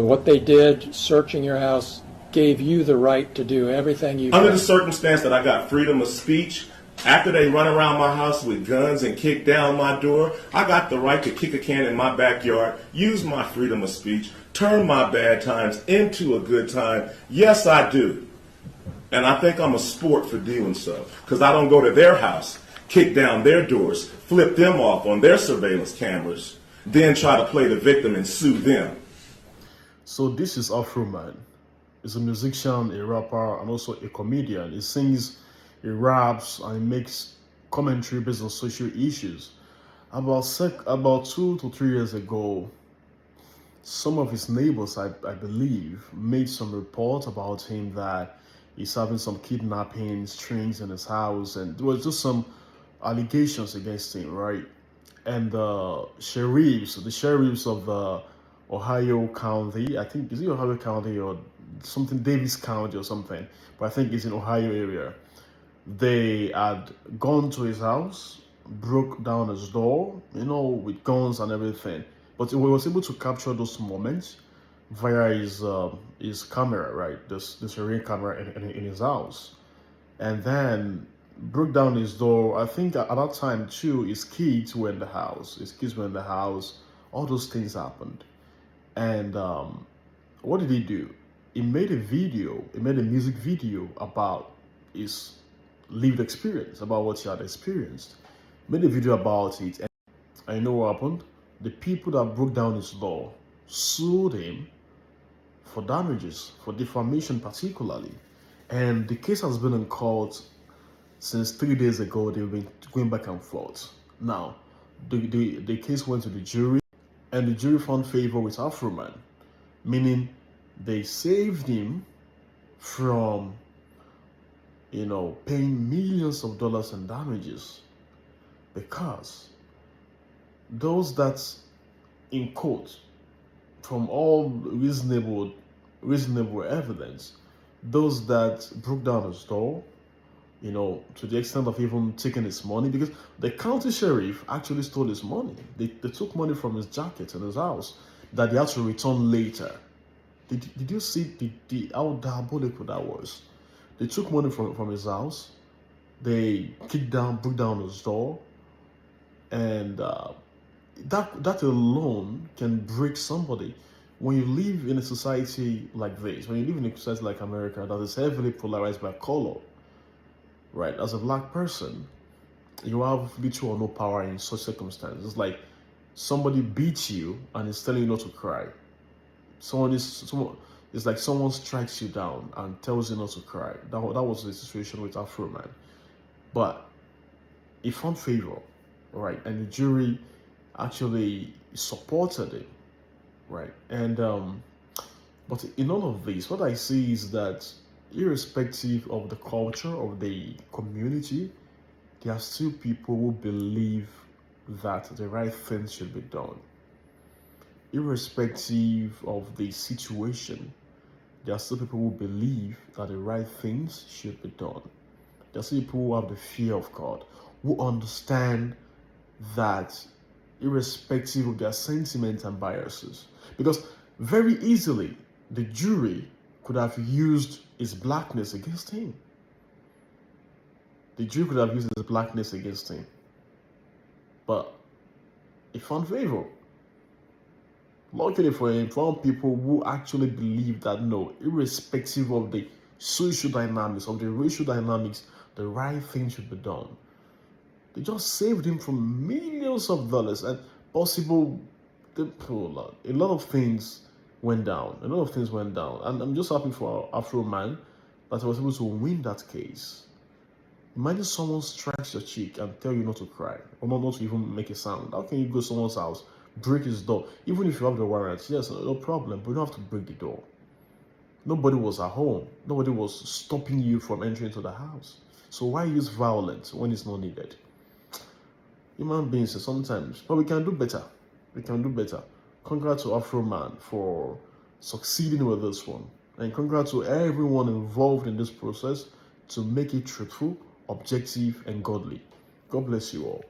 What they did, searching your house, gave you the right to do everything you Under did. the circumstance that I got freedom of speech, after they run around my house with guns and kick down my door, I got the right to kick a can in my backyard, use my freedom of speech, turn my bad times into a good time. Yes, I do. And I think I'm a sport for doing so, because I don't go to their house, kick down their doors, flip them off on their surveillance cameras, then try to play the victim and sue them. So this is Afroman. He's a musician, a rapper, and also a comedian. He sings, he raps, and he makes commentary based on social issues. About 2 to 3 years ago, some of his neighbors, I believe, made some report about him that he's having some kidnapping strings in his house, and there was just some allegations against him, right? And the sheriffs of the Ohio County, I think, is it Ohio County or something, Davis County or something, but I think it's in Ohio area. They had gone to his house, broke down his door, with guns and everything. But he was able to capture those moments via his camera, right? This ring camera in his house, and then broke down his door. I think at that time too, his kids were in the house. All those things happened. And what did he do? He made a music video about his lived experience, about what he had experienced. Made a video about it, and I know what happened. The people that broke down his door sued him for damages, for defamation particularly. And the case has been in court since 3 days ago. They've been going back and forth. Now, the case went to the jury, and the jury found favor with Afroman, meaning they saved him from, paying millions of dollars in damages, because those that, in court, from all reasonable evidence, those that broke down his door, to the extent of even taking his money, because the county sheriff actually stole his money. They took money from his jacket in his house that he had to return later. Did you see how diabolical that was? They took money from his house, they broke down his door, and that alone can break somebody. When you live in a society like this, when you live in a society like America that is heavily polarized by color, right? As a black person, you have little or no power in such circumstances. It's like somebody beats you and is telling you not to cry. It's like someone strikes you down and tells you not to cry. That was the situation with Afroman. But he found favor, right? And the jury actually supported him, right? And but in all of this, what I see is that irrespective of the culture of the community, there are still people who believe that the right thing should be done. Irrespective of the situation, there are still people who believe that the right things should be done. There are still people who have the fear of God, who understand that irrespective of their sentiments and biases. Because very easily, the jury could have used his blackness against him. The jury could have used his blackness against him. But he found favor. Luckily for him, found people who actually believe that no, irrespective of the social dynamics, of the racial dynamics, the right thing should be done. They just saved him from millions of dollars and possible. A lot of things went down. And I'm just happy for Afroman that I was able to win that case. Imagine someone strikes your cheek and tell you not to cry, or not to even make a sound. How can you go to someone's house, break his door? Even if you have the warrant, yes, no problem, but you don't have to break the door. Nobody was at home. Nobody was stopping you from entering into the house. So why use violence when it's not needed? Human beings sometimes, but we can do better. Congrats to Afroman for succeeding with this one. And congrats to everyone involved in this process to make it truthful, objective, and godly. God bless you all.